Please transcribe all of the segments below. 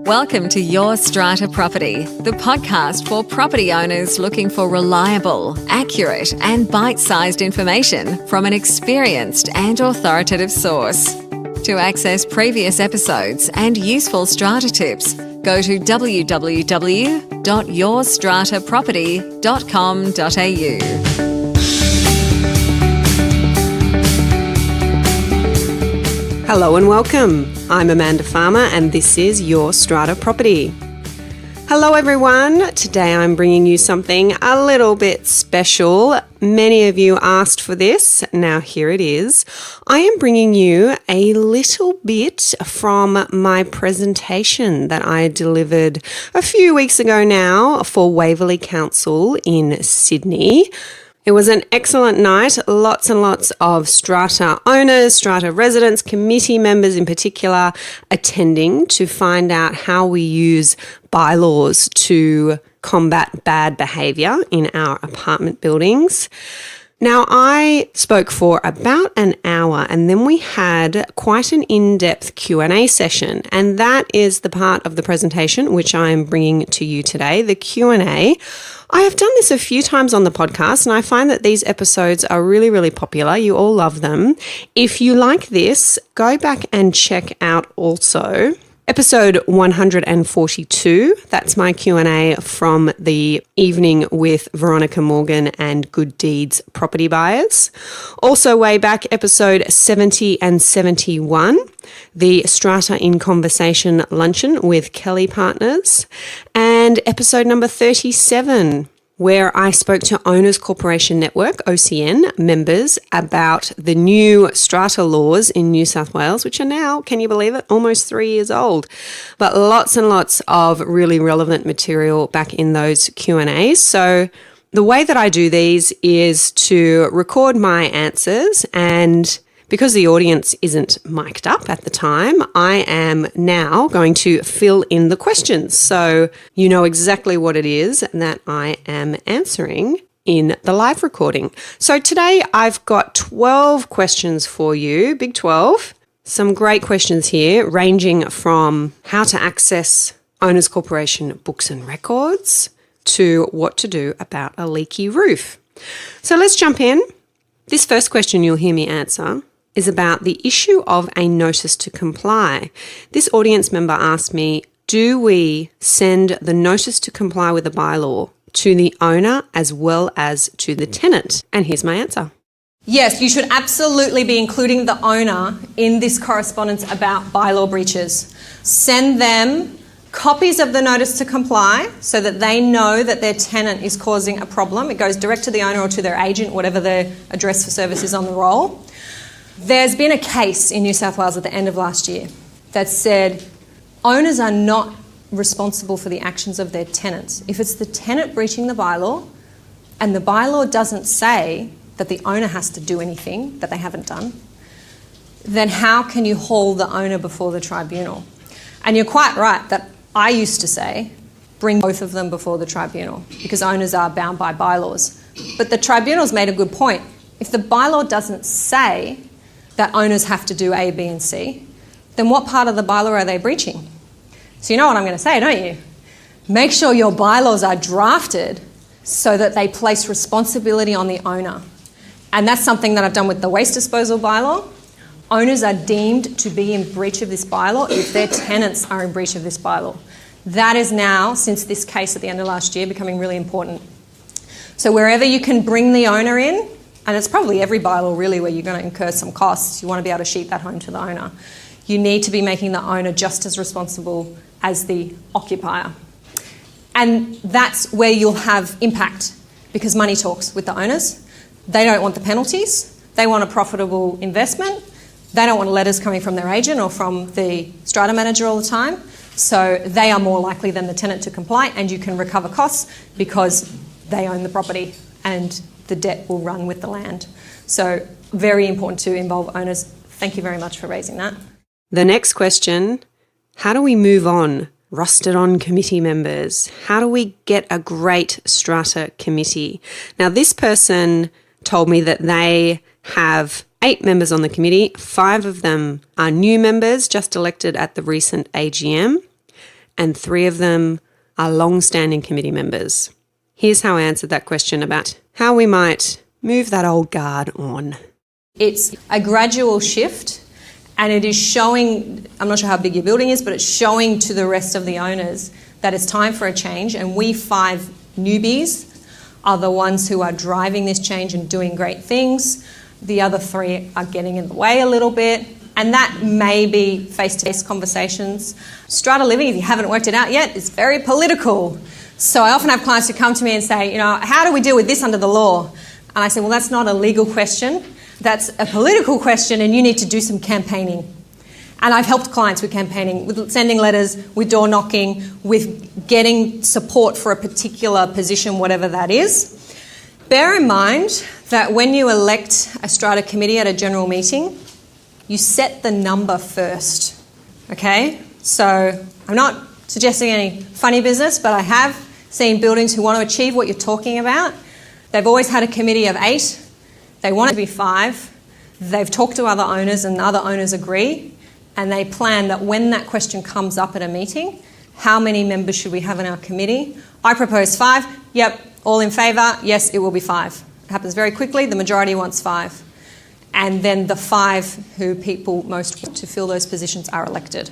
Welcome to Your Strata Property, the podcast for property owners looking for reliable, accurate, and bite-sized information from an experienced and authoritative source. To access previous episodes and useful strata tips, go to www.yourstrataproperty.com.au. Hello and welcome. I'm Amanda Farmer and this is Your Strata Property. Hello everyone. Today I'm bringing you something a little bit special. Many of you asked for this. Now here it is. I am bringing you a little bit from my presentation that I delivered a few weeks ago now for Waverley Council in Sydney. It was an excellent night, lots and lots of strata owners, strata residents, committee members in particular attending to find out how we use bylaws to combat bad behaviour in our apartment buildings. Now, I spoke for about an hour and then we had quite an in-depth Q&A session, and that is the part of the presentation which I am bringing to you today, the Q&A. I have done this a few times on the podcast and I find that these episodes are really, really popular. You all love them. If you like this, go back and check out also episode 142, that's my Q&A from the evening with Veronica Morgan and Good Deeds Property Buyers. Also way back, episode 70 and 71, the Strata in Conversation Luncheon with Kelly Partners, and episode number 37, where I spoke to Owners Corporation Network, OCN, members about the new strata laws in New South Wales, which are now, can you believe it, almost 3 years old. But lots and lots of really relevant material back in those Q&As. So the way that I do these is to record my answers, and because the audience isn't mic'd up at the time, I am now going to fill in the questions so you know exactly what it is that I am answering in the live recording. So today I've got 12 questions for you, big 12. Some great questions here ranging from how to access Owners Corporation books and records to what to do about a leaky roof. So let's jump in. This first question you'll hear me answer is about the issue of a notice to comply. This audience member asked me, do we send the notice to comply with a bylaw to the owner as well as to the tenant? And here's my answer. Yes, you should absolutely be including the owner in this correspondence about bylaw breaches. Send them copies of the notice to comply so that they know that their tenant is causing a problem. It goes direct to the owner or to their agent, whatever their address for service is on the roll. There's been a case in New South Wales at the end of last year that said owners are not responsible for the actions of their tenants. If it's the tenant breaching the bylaw and the bylaw doesn't say that the owner has to do anything that they haven't done, then how can you haul the owner before the tribunal? And you're quite right that I used to say, bring both of them before the tribunal because owners are bound by bylaws. But the tribunal's made a good point. If the bylaw doesn't say that owners have to do A, B and C, then what part of the bylaw are they breaching? So you know what I'm going to say, don't you? Make sure your bylaws are drafted so that they place responsibility on the owner. And that's something that I've done with the waste disposal bylaw. Owners are deemed to be in breach of this bylaw if their tenants are in breach of this bylaw. That is now, since this case at the end of last year, becoming really important. So wherever you can bring the owner in, and it's probably every bylaw really where you're going to incur some costs, you want to be able to sheet that home to the owner. You need to be making the owner just as responsible as the occupier. And that's where you'll have impact because money talks with the owners. They don't want the penalties. They want a profitable investment. They don't want letters coming from their agent or from the strata manager all the time. So they are more likely than the tenant to comply, and you can recover costs because they own the property and the debt will run with the land. So very important to involve owners. Thank you very much for raising that. The next question, how do we move on? Rusted on committee members. How do we get a great strata committee? Now, this person told me that they have 8 members on the committee. 5 of them are new members just elected at the recent AGM. and 3 of them are long-standing committee members. Here's how I answered that question about how we might move that old guard on. It's a gradual shift, and it is showing, I'm not sure how big your building is, but it's showing to the rest of the owners that it's time for a change, and we 5 newbies are the ones who are driving this change and doing great things. The other 3 are getting in the way a little bit, and that may be face-to-face conversations. Strata living, if you haven't worked it out yet, is very political. So I often have clients who come to me and say, how do we deal with this under the law? And I say, well, that's not a legal question. That's a political question, and you need to do some campaigning. And I've helped clients with campaigning, with sending letters, with door knocking, with getting support for a particular position, whatever that is. Bear in mind that when you elect a strata committee at a general meeting, you set the number first, okay? So I'm not suggesting any funny business, but I have seen buildings who want to achieve what you're talking about. They've always had a committee of 8. They want it to be 5. They've talked to other owners and other owners agree, and they plan that when that question comes up at a meeting, how many members should we have in our committee? I propose 5. Yep, all in favour? Yes, it will be 5. It happens very quickly. The majority wants 5. And then the 5 who people most want to fill those positions are elected.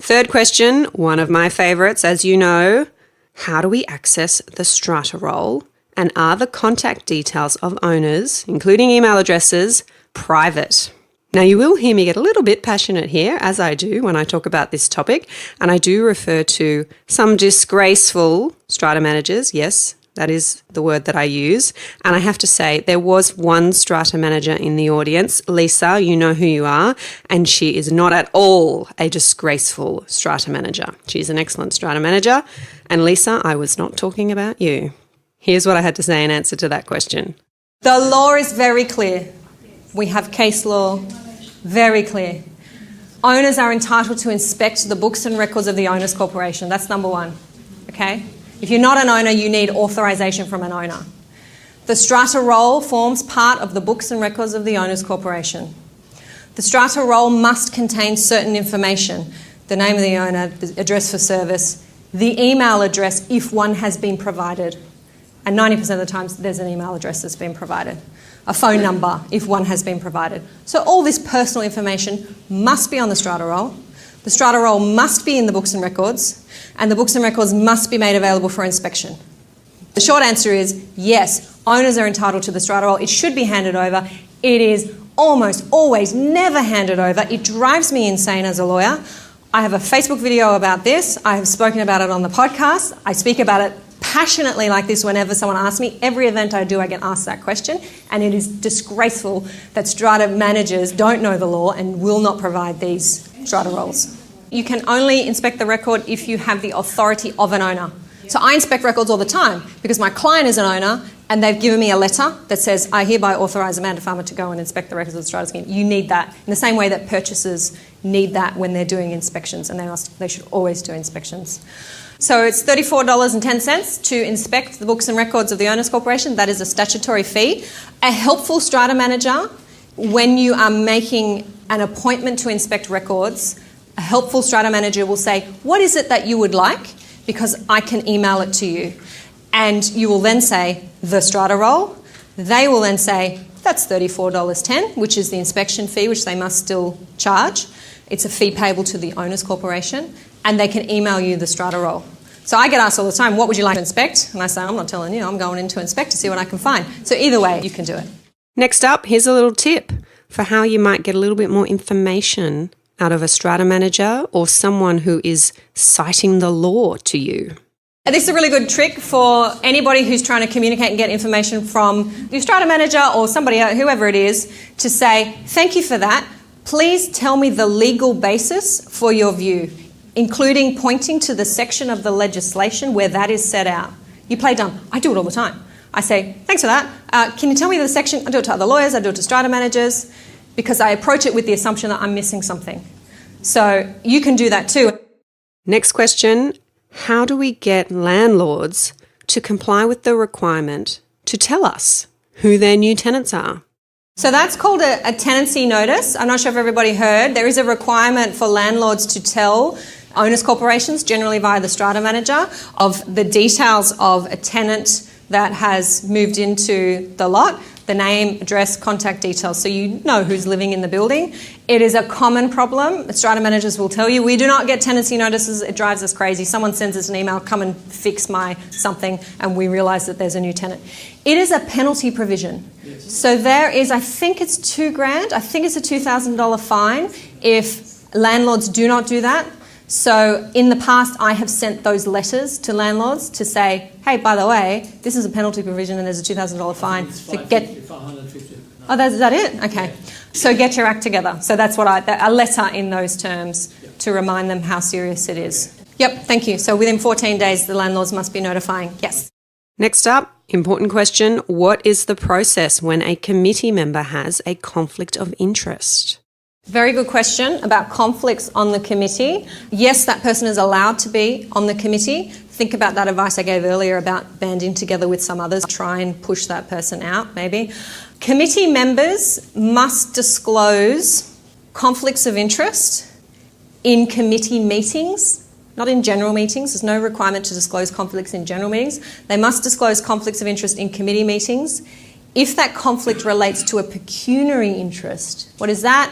Third question, one of my favourites, as you know. How do we access the strata roll? And are the contact details of owners, including email addresses, private? Now, you will hear me get a little bit passionate here, as I do when I talk about this topic, and I do refer to some disgraceful strata managers. Yes, that is the word that I use. And I have to say, there was one strata manager in the audience, Lisa, you know who you are, and she is not at all a disgraceful strata manager. She's an excellent strata manager. And Lisa, I was not talking about you. Here's what I had to say in answer to that question. The law is very clear. We have case law, very clear. Owners are entitled to inspect the books and records of the Owners Corporation. That's number 1, okay? If you're not an owner, you need authorisation from an owner. The strata roll forms part of the books and records of the Owners Corporation. The strata roll must contain certain information: the name of the owner, the address for service, the email address if one has been provided. And 90% of the times there's an email address that's been provided. A phone number if one has been provided. So all this personal information must be on the strata roll. The strata roll must be in the books and records, and the books and records must be made available for inspection. The short answer is yes, owners are entitled to the strata roll. It should be handed over. It is almost always never handed over. It drives me insane as a lawyer. I have a Facebook video about this. I have spoken about it on the podcast. I speak about it passionately like this whenever someone asks me. Every event I do, I get asked that question, and it is disgraceful that strata managers don't know the law and will not provide these strata rolls. You can only inspect the record if you have the authority of an owner. So I inspect records all the time because my client is an owner and they've given me a letter that says, I hereby authorise Amanda Farmer to go and inspect the records of the strata scheme. You need that in the same way that purchasers need that when they're doing inspections, and they should always do inspections. So it's $34.10 to inspect the books and records of the Owners Corporation. That is a statutory fee. A helpful strata manager, when you are making an appointment to inspect records, a helpful strata manager will say, what is it that you would like? Because I can email it to you. And you will then say, the strata roll. They will then say, that's $34.10, which is the inspection fee, which they must still charge. It's a fee payable to the Owners Corporation, and they can email you the strata roll. So I get asked all the time, what would you like to inspect? And I say, I'm not telling you, I'm going in to inspect to see what I can find. So either way, you can do it. Next up, here's a little tip for how you might get a little bit more information out of a strata manager or someone who is citing the law to you. And this is a really good trick for anybody who's trying to communicate and get information from your strata manager or somebody, whoever it is, to say, thank you for that. Please tell me the legal basis for your view, including pointing to the section of the legislation where that is set out. You play dumb. I do it all the time. I say, thanks for that. Can you tell me the section? I do it to other lawyers. I do it to strata managers because I approach it with the assumption that I'm missing something. So you can do that too. Next question. How do we get landlords to comply with the requirement to tell us who their new tenants are? So that's called a tenancy notice. I'm not sure if everybody heard. There is a requirement for landlords to tell Owners corporations, generally via the strata manager, of the details of a tenant that has moved into the lot, the name, address, contact details, so you know who's living in the building. It is a common problem. Strata managers will tell you, we do not get tenancy notices. It drives us crazy. Someone sends us an email, come and fix my something, and we realise that there's a new tenant. It is a penalty provision. Yes. So there is, I think it's $2,000. I think it's a $2,000 fine if landlords do not do that. So in the past, I have sent those letters to landlords to say, hey, by the way, this is a penalty provision and there's a $2,000 fine. So get. Oh, is that it? Okay. Yeah. So get your act together. So that's what a letter in those terms to remind them how serious it is. Yep, thank you. So within 14 days, the landlords must be notifying. Yes. Next up, important question. What is the process when a committee member has a conflict of interest? Very good question about conflicts on the committee. Yes, that person is allowed to be on the committee. Think about that advice I gave earlier about banding together with some others. Try and push that person out, maybe. Committee members must disclose conflicts of interest in committee meetings, not in general meetings. There's no requirement to disclose conflicts in general meetings. They must disclose conflicts of interest in committee meetings. If that conflict relates to a pecuniary interest, what is that?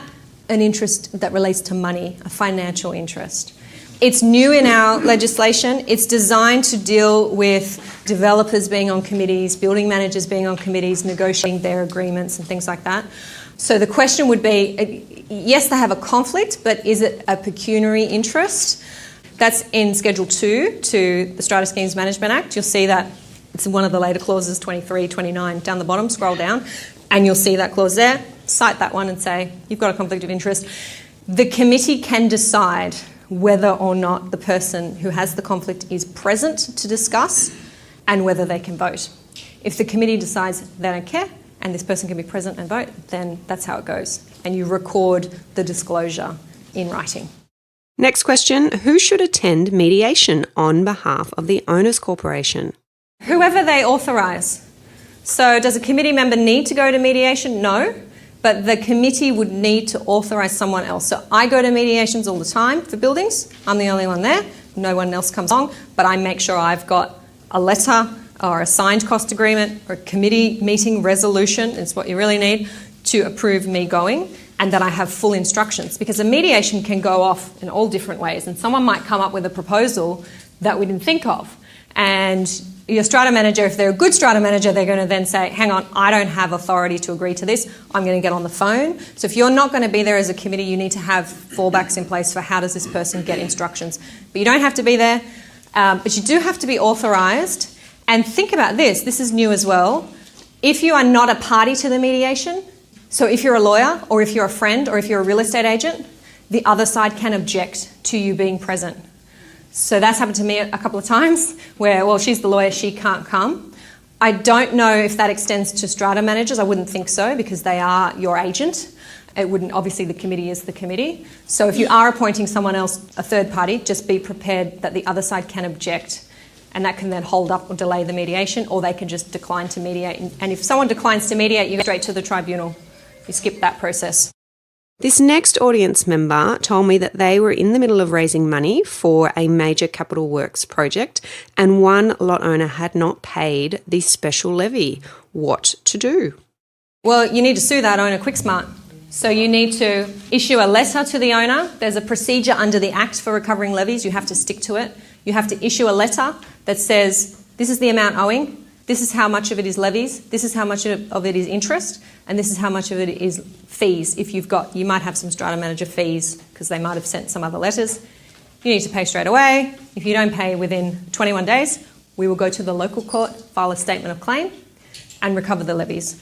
An interest that relates to money, a financial interest. It's new in our legislation. It's designed to deal with developers being on committees, building managers being on committees, negotiating their agreements and things like that. So the question would be, yes, they have a conflict, but is it a pecuniary interest? That's in Schedule 2 to the Strata Schemes Management Act. You'll see that it's one of the later clauses, 23, 29, down the bottom, scroll down, and you'll see that clause there. Cite that one and say, you've got a conflict of interest. The committee can decide whether or not the person who has the conflict is present to discuss and whether they can vote. If the committee decides they don't care and this person can be present and vote, then that's how it goes. And you record the disclosure in writing. Next question, who should attend mediation on behalf of the Owners Corporation? Whoever they authorise. So does a committee member need to go to mediation? No. But the committee would need to authorise someone else. So I go to mediations all the time for buildings. I'm the only one there. No one else comes along. But I make sure I've got a letter or a signed cost agreement or a committee meeting resolution, is what you really need, to approve me going, and that I have full instructions. Because a mediation can go off in all different ways. And someone might come up with a proposal that we didn't think of. And your strata manager, if they're a good strata manager, they're going to then say, hang on, I don't have authority to agree to this. I'm going to get on the phone. So if you're not going to be there as a committee, you need to have fallbacks in place for how does this person get instructions. But you don't have to be there, but you do have to be authorised. And think about this. This is new as well. If you are not a party to the mediation, so if you're a lawyer or if you're a friend or if you're a real estate agent, the other side can object to you being present. So that's happened to me a couple of times where, well, she's the lawyer, she can't come. I don't know if that extends to strata managers. I wouldn't think so because they are your agent. It wouldn't, obviously the committee is the committee. So if you are appointing someone else, a third party, just be prepared that the other side can object, and that can then hold up or delay the mediation, or they can just decline to mediate. And if someone declines to mediate, you go straight to the tribunal. You skip that process. This next audience member told me that they were in the middle of raising money for a major capital works project and one lot owner had not paid the special levy. What to do? Well, you need to sue that owner quick smart. So you need to issue a letter to the owner. There's a procedure under the Act for recovering levies. You have to stick to it. You have to issue a letter that says, this is the amount owing, this is how much of it is levies, this is how much of it is interest, and this is how much of it is fees. If you might have some strata manager fees because they might have sent some other letters. You need to pay straight away. If you don't pay within 21 days, we will go to the local court, file a statement of claim, and recover the levies.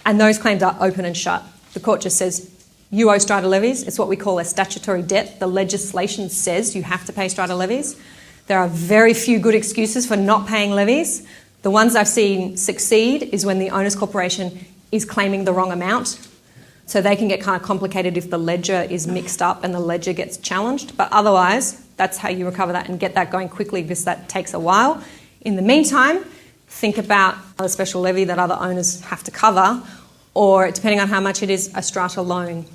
And those claims are open and shut. The court just says, you owe strata levies. It's what we call a statutory debt. The legislation says you have to pay strata levies. There are very few good excuses for not paying levies. The ones I've seen succeed is when the Owners Corporation is claiming the wrong amount. So they can get kind of complicated if the ledger is mixed up and the ledger gets challenged. But otherwise, that's how you recover that and get that going quickly because that takes a while. In the meantime, think about a special levy that other owners have to cover, or depending on how much it is, a strata loan.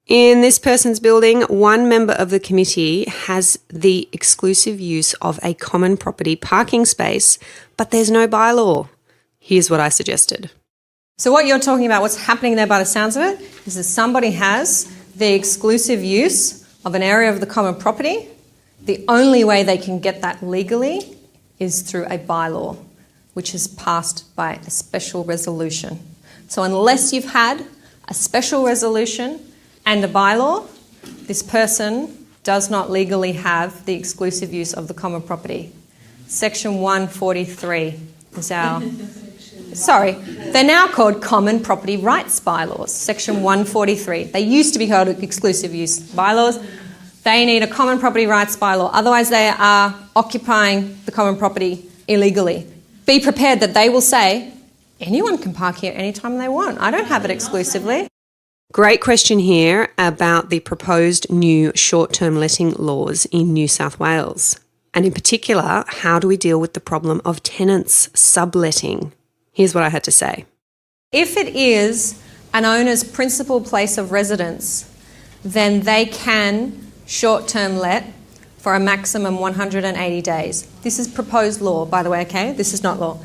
In this person's building, one member of the committee has the exclusive use of a common property parking space, but there's no bylaw. Here's what I suggested. So what you're talking about, what's happening there by the sounds of it, is that somebody has the exclusive use of an area of the common property. The only way they can get that legally is through a bylaw, which is passed by a special resolution. So unless you've had a special resolution and a bylaw, this person does not legally have the exclusive use of the common property. Section 143 is our... Sorry, they're now called Common Property Rights Bylaws, Section 143. They used to be called exclusive use bylaws. They need a Common Property Rights Bylaw, otherwise they are occupying the common property illegally. Be prepared that they will say, anyone can park here anytime they want. I don't have it exclusively. Great question here about the proposed new short-term letting laws in New South Wales. And in particular, how do we deal with the problem of tenants subletting? Here's what I had to say. If it is an owner's principal place of residence, then they can short-term let for a maximum 180 days. This is proposed law, by the way, okay? This is not law.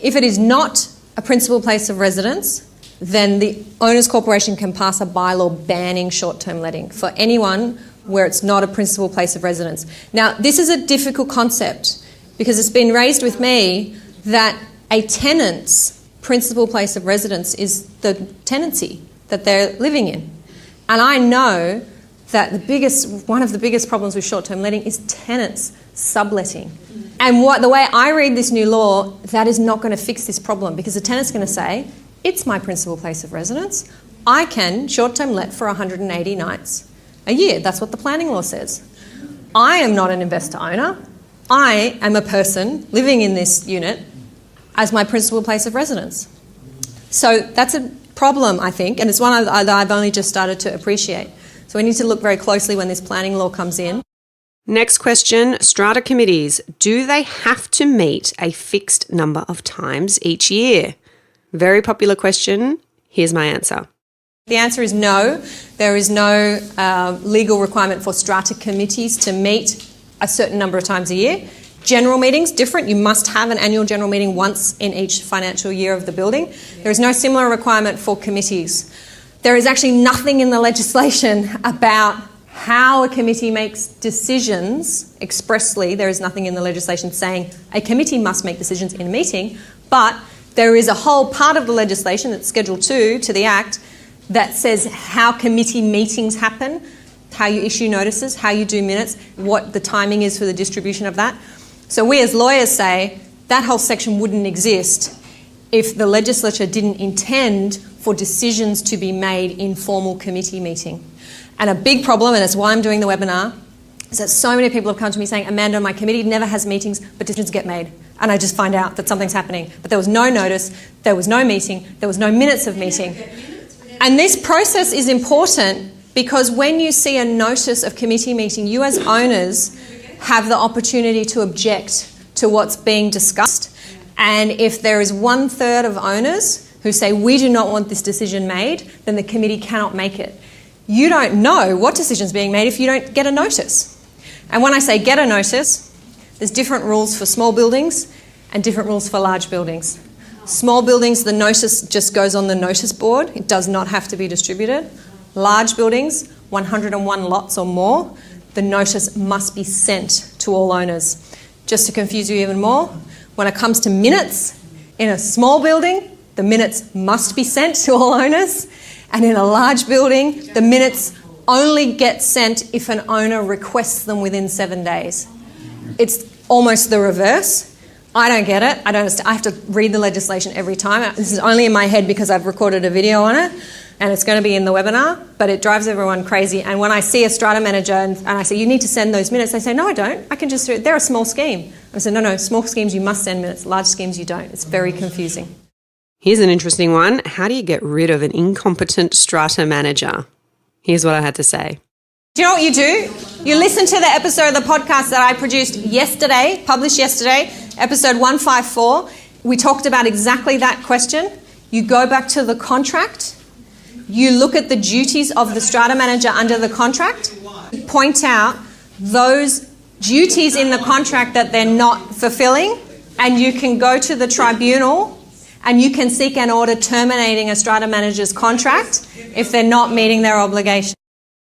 If it is not a principal place of residence, then the owner's corporation can pass a bylaw banning short-term letting for anyone where it's not a principal place of residence. Now, this is a difficult concept because it's been raised with me that a tenant's principal place of residence is the tenancy that they're living in. And I know that one of the biggest problems with short-term letting is tenants subletting. And the way I read this new law, that is not going to fix this problem because the tenant's going to say, it's my principal place of residence. I can short-term let for 180 nights a year. That's what the planning law says. I am not an investor owner. I am a person living in this unit as my principal place of residence. So that's a problem, I think, and it's one that I've only just started to appreciate. So we need to look very closely when this planning law comes in. Next question, strata committees. Do they have to meet a fixed number of times each year? Very popular question. Here's my answer. The answer is no. There is no legal requirement for strata committees to meet a certain number of times a year. General meetings, different. You must have an annual general meeting once in each financial year of the building. There is no similar requirement for committees. There is actually nothing in the legislation about how a committee makes decisions expressly. There is nothing in the legislation saying a committee must make decisions in a meeting, but there is a whole part of the legislation, that's Schedule 2 to the Act, that says how committee meetings happen, how you issue notices, how you do minutes, what the timing is for the distribution of that. So we as lawyers say that whole section wouldn't exist if the legislature didn't intend for decisions to be made in formal committee meeting. And a big problem, and that's why I'm doing the webinar, is that so many people have come to me saying, Amanda, my committee never has meetings, but decisions get made. And I just find out that something's happening. But there was no notice, there was no meeting, there was no minutes of meeting. And this process is important because when you see a notice of committee meeting, you as owners have the opportunity to object to what's being discussed. And if there is 1/3 of owners who say, we do not want this decision made, then the committee cannot make it. You don't know what decision's being made if you don't get a notice. And when I say get a notice, there's different rules for small buildings and different rules for large buildings. Small buildings, the notice just goes on the notice board. It does not have to be distributed. Large buildings, 101 lots or more, the notice must be sent to all owners. Just to confuse you even more, when it comes to minutes, in a small building, the minutes must be sent to all owners. And in a large building, the minutes only get sent if an owner requests them within 7 days. It's almost the reverse. I don't get it. I don't understand. I have to read the legislation every time. This is only in my head because I've recorded a video on it. And it's going to be in the webinar, but it drives everyone crazy. And when I see a strata manager and I say, you need to send those minutes, they say, no, I don't. I can just do it. They're a small scheme. I said, no, small schemes you must send minutes. Large schemes you don't. It's very confusing. Here's an interesting one. How do you get rid of an incompetent strata manager? Here's what I had to say. Do you know what you do? You listen to the episode of the podcast that I produced yesterday, published yesterday, episode 154. We talked about exactly that question. You go back to the contract you look at the duties of the strata manager under the contract, point out those duties in the contract that they're not fulfilling, and you can go to the tribunal and you can seek an order terminating a strata manager's contract if they're not meeting their obligation.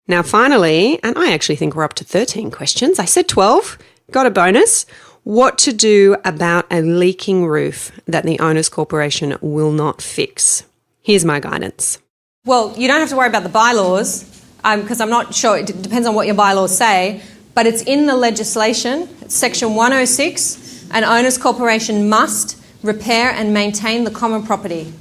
Now, finally, and I actually think we're up to 13 questions. I said 12, got a bonus. What to do about a leaking roof that the owner's corporation will not fix? Here's my guidance. Well, you don't have to worry about the bylaws because I'm not sure. It depends on what your bylaws say, but it's in the legislation. It's Section 106. An owner's corporation must repair and maintain the common property.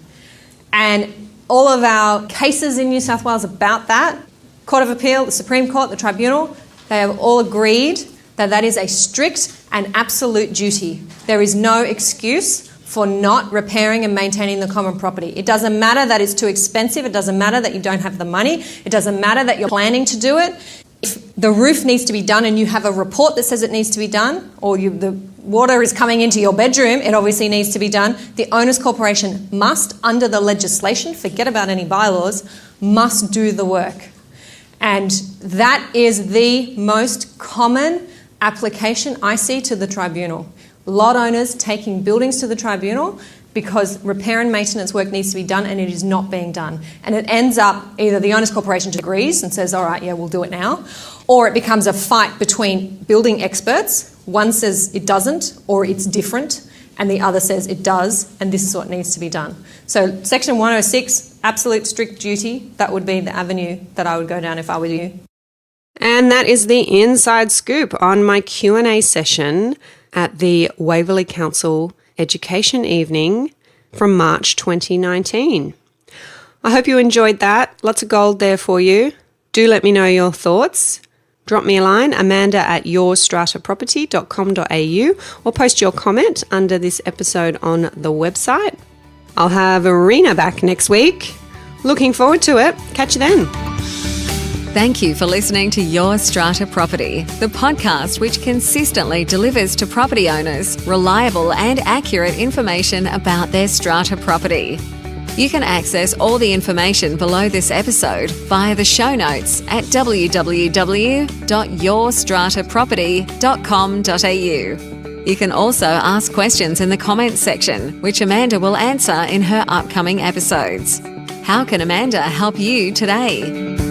And all of our cases in New South Wales about that, Court of Appeal, the Supreme Court, the Tribunal, they have all agreed that that is a strict and absolute duty. There is no excuse for not repairing and maintaining the common property. It doesn't matter that it's too expensive. It doesn't matter that you don't have the money. It doesn't matter that you're planning to do it. If the roof needs to be done and you have a report that says it needs to be done, or the water is coming into your bedroom, it obviously needs to be done. The owner's corporation must, under the legislation, forget about any bylaws, must do the work. And that is the most common application I see to the tribunal. Lot owners taking buildings to the tribunal because repair and maintenance work needs to be done and it is not being done. And it ends up either the owner's corporation agrees and says, all right, yeah, we'll do it now, or it becomes a fight between building experts. One says it doesn't or it's different, and the other says it does and this is what needs to be done. So Section 106, absolute strict duty, that would be the avenue that I would go down if I were you. And that is the inside scoop on my Q&A session at the Waverley Council Education Evening from March 2019. I hope you enjoyed that. Lots of gold there for you. Do let me know your thoughts. Drop me a line, amanda@yourstrataproperty.com.au, or post your comment under this episode on the website. I'll have Arena back next week. Looking forward to it. Catch you then. Thank you for listening to Your Strata Property, the podcast which consistently delivers to property owners reliable and accurate information about their strata property. You can access all the information below this episode via the show notes at www.yourstrataproperty.com.au. You can also ask questions in the comments section, which Amanda will answer in her upcoming episodes. How can Amanda help you today?